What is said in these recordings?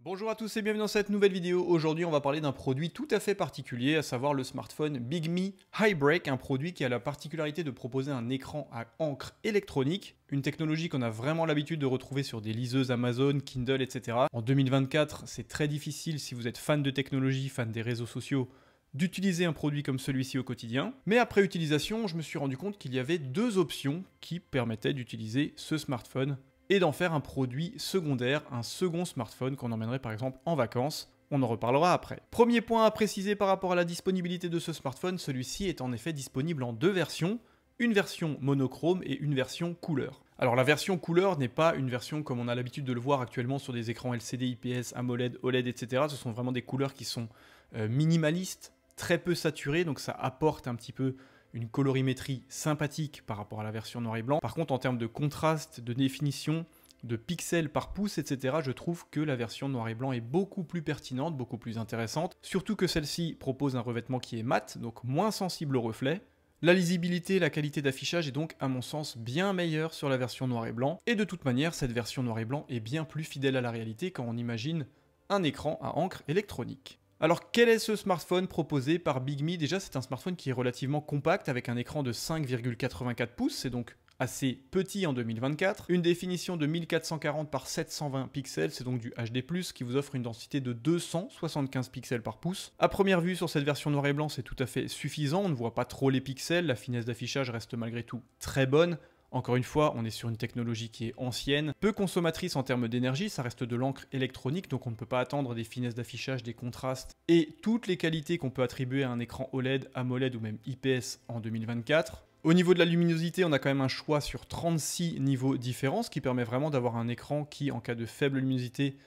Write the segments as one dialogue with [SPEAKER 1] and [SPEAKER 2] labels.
[SPEAKER 1] Bonjour à tous et bienvenue dans cette nouvelle vidéo. Aujourd'hui on va parler d'un produit tout à fait particulier, à savoir le smartphone Bigme Highbreak, un produit qui a la particularité de proposer un écran à encre électronique, une technologie qu'on a vraiment l'habitude de retrouver sur des liseuses Amazon, Kindle, etc. En 2024, c'est très difficile si vous êtes fan de technologie, fan des réseaux sociaux, d'utiliser un produit comme celui-ci au quotidien. Mais après utilisation, je me suis rendu compte qu'il y avait deux options qui permettaient d'utiliser ce smartphone et d'en faire un produit secondaire, un second smartphone qu'on emmènerait par exemple en vacances. On en reparlera après. Premier point à préciser par rapport à la disponibilité de ce smartphone, celui-ci est en effet disponible en deux versions, une version monochrome et une version couleur. Alors la version couleur n'est pas une version comme on a l'habitude de le voir actuellement sur des écrans LCD, IPS, AMOLED, OLED, etc. Ce sont vraiment des couleurs qui sont minimalistes, très peu saturées, donc ça apporte un petit peu une colorimétrie sympathique par rapport à la version noir et blanc. Par contre, en termes de contraste, de définition, de pixels par pouce, etc., je trouve que la version noir et blanc est beaucoup plus pertinente, beaucoup plus intéressante. Surtout que celle-ci propose un revêtement qui est mat, donc moins sensible au reflet. La lisibilité, la qualité d'affichage est donc à mon sens bien meilleure sur la version noir et blanc. Et de toute manière, cette version noir et blanc est bien plus fidèle à la réalité quand on imagine un écran à encre électronique. Alors quel est ce smartphone proposé par Bigme? Déjà c'est un smartphone qui est relativement compact avec un écran de 5,84 pouces, c'est donc assez petit en 2024. Une définition de 1440 par 720 pixels, c'est donc du HD+, qui vous offre une densité de 275 pixels par pouce. À première vue sur cette version noir et blanc c'est tout à fait suffisant, on ne voit pas trop les pixels, la finesse d'affichage reste malgré tout très bonne. Encore une fois, on est sur une technologie qui est ancienne, peu consommatrice en termes d'énergie, ça reste de l'encre électronique, donc on ne peut pas attendre des finesses d'affichage, des contrastes et toutes les qualités qu'on peut attribuer à un écran OLED, AMOLED ou même IPS en 2024. Au niveau de la luminosité, on a quand même un choix sur 36 niveaux différents, ce qui permet vraiment d'avoir un écran qui, en cas de faible luminosité,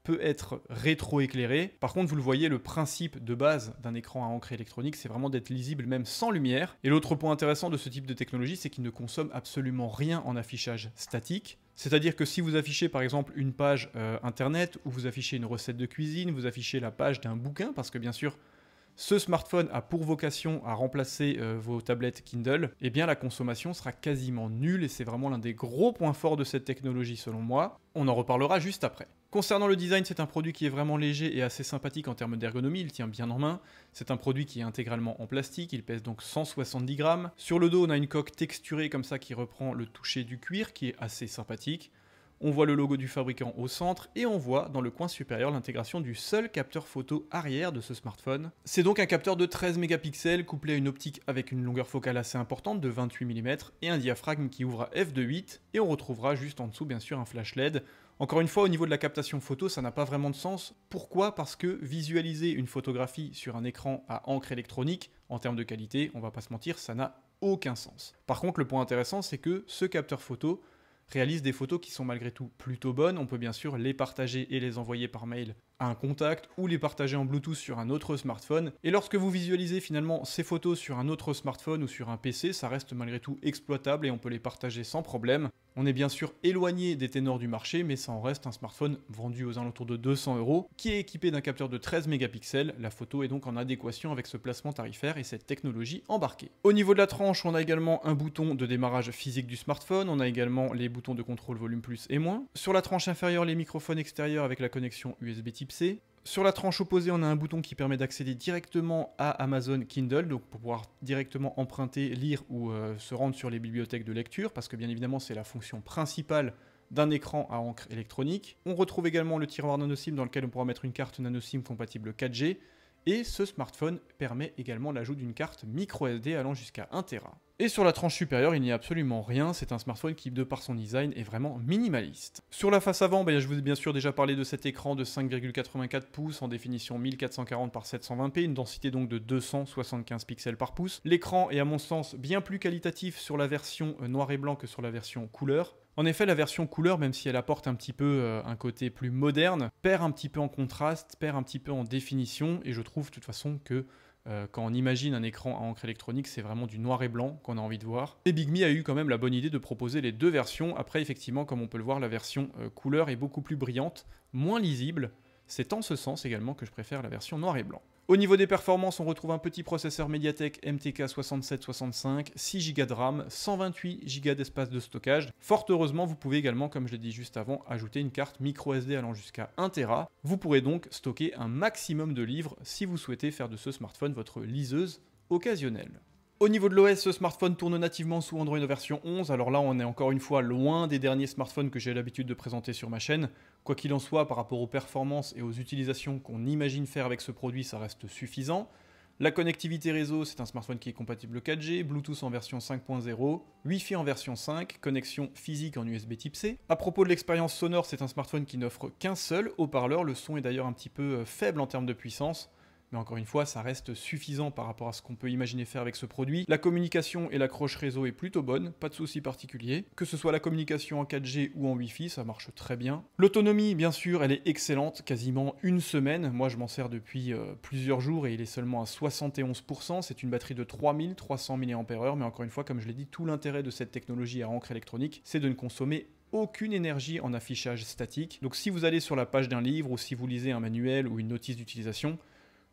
[SPEAKER 1] peut être rétro-éclairé. Par contre, vous le voyez, le principe de base d'un écran à encre électronique, c'est vraiment d'être lisible même sans lumière. Et l'autre point intéressant de ce type de technologie, c'est qu'il ne consomme absolument rien en affichage statique. C'est-à-dire que si vous affichez par exemple une page internet, ou vous affichez une recette de cuisine, vous affichez la page d'un bouquin, parce que bien sûr, ce smartphone a pour vocation à remplacer vos tablettes Kindle, eh bien la consommation sera quasiment nulle et c'est vraiment l'un des gros points forts de cette technologie selon moi. On en reparlera juste après. Concernant le design, c'est un produit qui est vraiment léger et assez sympathique en termes d'ergonomie, il tient bien en main. C'est un produit qui est intégralement en plastique, il pèse donc 170 grammes. Sur le dos, on a une coque texturée comme ça qui reprend le toucher du cuir, qui est assez sympathique. On voit le logo du fabricant au centre et on voit dans le coin supérieur l'intégration du seul capteur photo arrière de ce smartphone. C'est donc un capteur de 13 mégapixels couplé à une optique avec une longueur focale assez importante de 28 mm et un diaphragme qui ouvre à f2.8 et on retrouvera juste en dessous bien sûr un flash LED. Encore une fois, au niveau de la captation photo, ça n'a pas vraiment de sens. Pourquoi? Parce que visualiser une photographie sur un écran à encre électronique, en termes de qualité, on va pas se mentir, ça n'a aucun sens. Par contre, le point intéressant, c'est que ce capteur photo réalise des photos qui sont malgré tout plutôt bonnes. On peut bien sûr les partager et les envoyer par mail à un contact ou les partager en Bluetooth sur un autre smartphone. Et lorsque vous visualisez finalement ces photos sur un autre smartphone ou sur un PC, ça reste malgré tout exploitable et on peut les partager sans problème. On est bien sûr éloigné des ténors du marché, mais ça en reste un smartphone vendu aux alentours de 200 €, qui est équipé d'un capteur de 13 mégapixels. La photo est donc en adéquation avec ce placement tarifaire et cette technologie embarquée. Au niveau de la tranche, on a également un bouton de démarrage physique du smartphone, on a également les boutons de contrôle volume plus et moins. Sur la tranche inférieure, les microphones extérieurs avec la connexion USB Type C. Sur la tranche opposée, on a un bouton qui permet d'accéder directement à Amazon Kindle, donc pour pouvoir directement emprunter, lire ou se rendre sur les bibliothèques de lecture, parce que bien évidemment c'est la fonction principale d'un écran à encre électronique. On retrouve également le tiroir nano SIM dans lequel on pourra mettre une carte nano SIM compatible 4G, et ce smartphone permet également l'ajout d'une carte micro SD allant jusqu'à 1 Tera. Et sur la tranche supérieure, il n'y a absolument rien, c'est un smartphone qui, de par son design, est vraiment minimaliste. Sur la face avant, je vous ai bien sûr déjà parlé de cet écran de 5,84 pouces en définition 1440 par 720p, une densité donc de 275 pixels par pouce. L'écran est à mon sens bien plus qualitatif sur la version noir et blanc que sur la version couleur. En effet, la version couleur, même si elle apporte un petit peu un côté plus moderne, perd un petit peu en contraste, perd un petit peu en définition, et je trouve de toute façon que quand on imagine un écran à encre électronique, c'est vraiment du noir et blanc qu'on a envie de voir. Et Bigme a eu quand même la bonne idée de proposer les deux versions. Après, effectivement, comme on peut le voir, la version couleur est beaucoup plus brillante, moins lisible. C'est en ce sens également que je préfère la version noir et blanc. Au niveau des performances, on retrouve un petit processeur MediaTek MTK 6765, 6 Go de RAM, 128 Go d'espace de stockage. Fort heureusement, vous pouvez également, comme je l'ai dit juste avant, ajouter une carte microSD allant jusqu'à 1 Tera. Vous pourrez donc stocker un maximum de livres si vous souhaitez faire de ce smartphone votre liseuse occasionnelle. Au niveau de l'OS, ce smartphone tourne nativement sous Android version 11, alors là on est encore une fois loin des derniers smartphones que j'ai l'habitude de présenter sur ma chaîne. Quoi qu'il en soit, par rapport aux performances et aux utilisations qu'on imagine faire avec ce produit, ça reste suffisant. La connectivité réseau, c'est un smartphone qui est compatible 4G, Bluetooth en version 5.0, Wi-Fi en version 5, connexion physique en USB type C. À propos de l'expérience sonore, c'est un smartphone qui n'offre qu'un seul haut-parleur, le son est d'ailleurs un petit peu faible en termes de puissance. Mais encore une fois, ça reste suffisant par rapport à ce qu'on peut imaginer faire avec ce produit. La communication et l'accroche réseau est plutôt bonne, pas de souci particulier. Que ce soit la communication en 4G ou en Wi-Fi, ça marche très bien. L'autonomie, bien sûr, elle est excellente, quasiment une semaine. Moi, je m'en sers depuis plusieurs jours et il est seulement à 71%. C'est une batterie de 3300 mAh, mais encore une fois, comme je l'ai dit, tout l'intérêt de cette technologie à encre électronique, c'est de ne consommer aucune énergie en affichage statique. Donc si vous allez sur la page d'un livre ou si vous lisez un manuel ou une notice d'utilisation,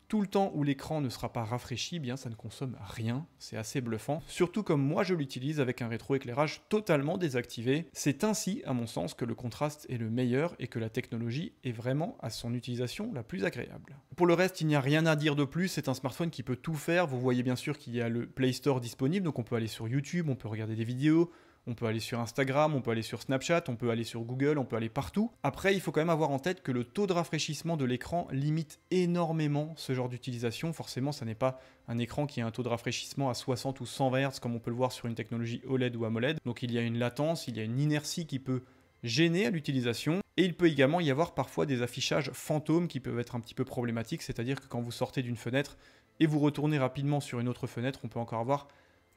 [SPEAKER 1] tout le temps où l'écran ne sera pas rafraîchi, bien ça ne consomme rien, c'est assez bluffant. Surtout comme moi je l'utilise avec un rétroéclairage totalement désactivé. C'est ainsi, à mon sens, que le contraste est le meilleur et que la technologie est vraiment à son utilisation la plus agréable. Pour le reste, il n'y a rien à dire de plus, c'est un smartphone qui peut tout faire. Vous voyez bien sûr qu'il y a le Play Store disponible, donc on peut aller sur YouTube, on peut regarder des vidéos, on peut aller sur Instagram, on peut aller sur Snapchat, on peut aller sur Google, on peut aller partout. Après, il faut quand même avoir en tête que le taux de rafraîchissement de l'écran limite énormément ce genre d'utilisation. Forcément, ça n'est pas un écran qui a un taux de rafraîchissement à 60 ou 120 Hz comme on peut le voir sur une technologie OLED ou AMOLED. Donc il y a une latence, il y a une inertie qui peut gêner à l'utilisation. Et il peut également y avoir parfois des affichages fantômes qui peuvent être un petit peu problématiques, c'est-à-dire que quand vous sortez d'une fenêtre et vous retournez rapidement sur une autre fenêtre, on peut encore avoir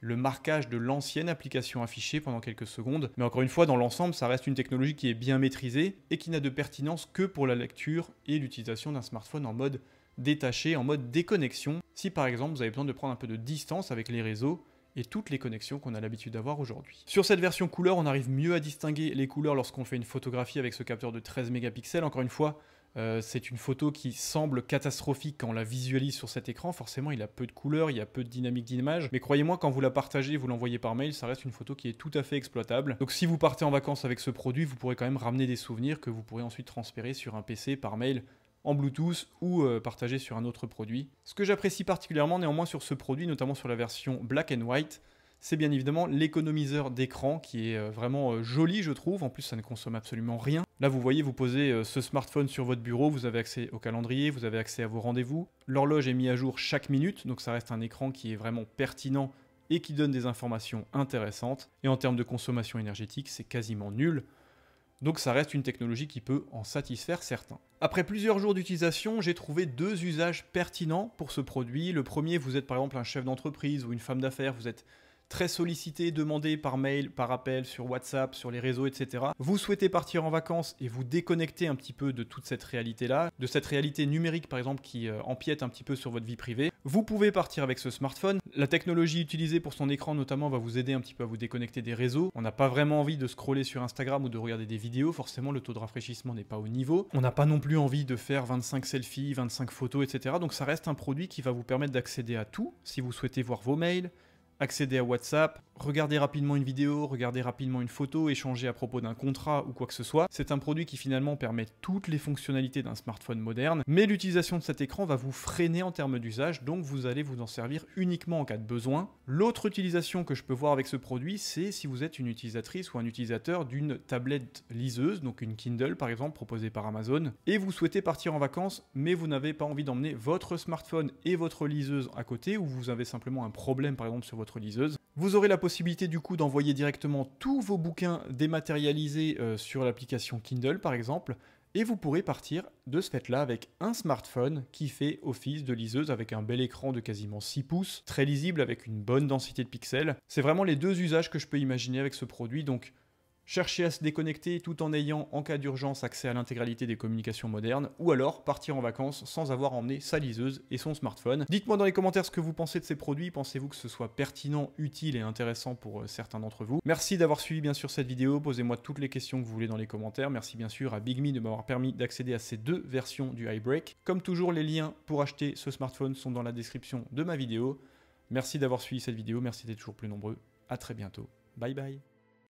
[SPEAKER 1] le marquage de l'ancienne application affichée pendant quelques secondes. Mais encore une fois, dans l'ensemble, ça reste une technologie qui est bien maîtrisée et qui n'a de pertinence que pour la lecture et l'utilisation d'un smartphone en mode détaché, en mode déconnexion, si par exemple vous avez besoin de prendre un peu de distance avec les réseaux et toutes les connexions qu'on a l'habitude d'avoir aujourd'hui. Sur cette version couleur, on arrive mieux à distinguer les couleurs lorsqu'on fait une photographie avec ce capteur de 13 mégapixels. Encore une fois, c'est une photo qui semble catastrophique quand on la visualise sur cet écran. Forcément, il a peu de couleurs, il y a peu de dynamique d'image. Mais croyez-moi, quand vous la partagez, vous l'envoyez par mail, ça reste une photo qui est tout à fait exploitable. Donc si vous partez en vacances avec ce produit, vous pourrez quand même ramener des souvenirs que vous pourrez ensuite transférer sur un PC par mail en Bluetooth ou partager sur un autre produit. Ce que j'apprécie particulièrement néanmoins sur ce produit, notamment sur la version Black and White, c'est bien évidemment l'économiseur d'écran qui est vraiment joli, je trouve. En plus, ça ne consomme absolument rien. Là, vous voyez, vous posez ce smartphone sur votre bureau, vous avez accès au calendrier, vous avez accès à vos rendez-vous. L'horloge est mise à jour chaque minute, donc ça reste un écran qui est vraiment pertinent et qui donne des informations intéressantes. Et en termes de consommation énergétique, c'est quasiment nul. Donc ça reste une technologie qui peut en satisfaire certains. Après plusieurs jours d'utilisation, j'ai trouvé deux usages pertinents pour ce produit. Le premier, vous êtes par exemple un chef d'entreprise ou une femme d'affaires, vous êtes très sollicité, demandé par mail, par appel, sur WhatsApp, sur les réseaux, etc. Vous souhaitez partir en vacances et vous déconnecter un petit peu de toute cette réalité-là, de cette réalité numérique par exemple qui empiète un petit peu sur votre vie privée. Vous pouvez partir avec ce smartphone. La technologie utilisée pour son écran notamment va vous aider un petit peu à vous déconnecter des réseaux. On n'a pas vraiment envie de scroller sur Instagram ou de regarder des vidéos, forcément le taux de rafraîchissement n'est pas au niveau. On n'a pas non plus envie de faire 25 selfies, 25 photos, etc. Donc ça reste un produit qui va vous permettre d'accéder à tout si vous souhaitez voir vos mails, accéder à WhatsApp, regarder rapidement une vidéo, regarder rapidement une photo, échanger à propos d'un contrat ou quoi que ce soit. C'est un produit qui finalement permet toutes les fonctionnalités d'un smartphone moderne, mais l'utilisation de cet écran va vous freiner en termes d'usage, donc vous allez vous en servir uniquement en cas de besoin. L'autre utilisation que je peux voir avec ce produit, c'est si vous êtes une utilisatrice ou un utilisateur d'une tablette liseuse, donc une Kindle par exemple proposée par Amazon, et vous souhaitez partir en vacances, mais vous n'avez pas envie d'emmener votre smartphone et votre liseuse à côté, ou vous avez simplement un problème par exemple sur votre liseuse. Vous aurez la possibilité du coup d'envoyer directement tous vos bouquins dématérialisés sur l'application Kindle par exemple, et vous pourrez partir de ce fait-là avec un smartphone qui fait office de liseuse avec un bel écran de quasiment 6 pouces, très lisible avec une bonne densité de pixels. C'est vraiment les deux usages que je peux imaginer avec ce produit, donc chercher à se déconnecter tout en ayant, en cas d'urgence, accès à l'intégralité des communications modernes, ou alors partir en vacances sans avoir emmené sa liseuse et son smartphone. Dites-moi dans les commentaires ce que vous pensez de ces produits, pensez-vous que ce soit pertinent, utile et intéressant pour certains d'entre vous. Merci d'avoir suivi bien sûr cette vidéo, posez-moi toutes les questions que vous voulez dans les commentaires, merci bien sûr à BigMe de m'avoir permis d'accéder à ces deux versions du iBreak. Comme toujours, les liens pour acheter ce smartphone sont dans la description de ma vidéo. Merci d'avoir suivi cette vidéo, merci d'être toujours plus nombreux, à très bientôt, bye bye.